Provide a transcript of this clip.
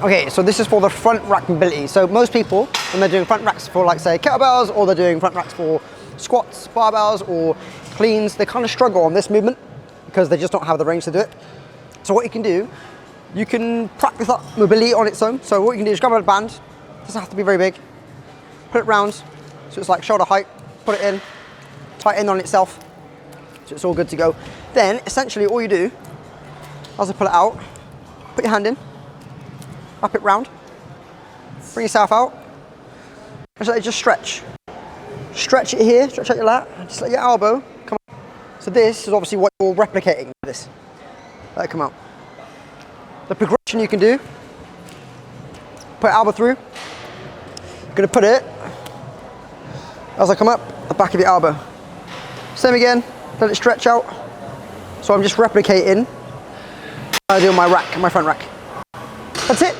Okay, so this is for the front rack mobility. So most people, when they're doing front racks for like say kettlebells, or they're doing front racks for squats, barbells, or cleans, they kind of struggle on this movement because they just don't have the range to do it. So what you can do, you can practice that mobility on its own. So what you can do is grab a band, doesn't have to be very big, put it round, so it's like shoulder height, put it in, tighten on itself, so it's all good to go. Then essentially all you do, as I pull it out, put your hand in, wrap it round, bring yourself out, and so just stretch. Stretch it here, stretch out your lat, just let your elbow come out. So this is obviously what you're replicating, this. Let it come out. The progression you can do, put elbow through, you're gonna put it, as I come up, the back of your elbow. Same again, let it stretch out. So I'm just replicating what I do on my rack, my front rack. That's it.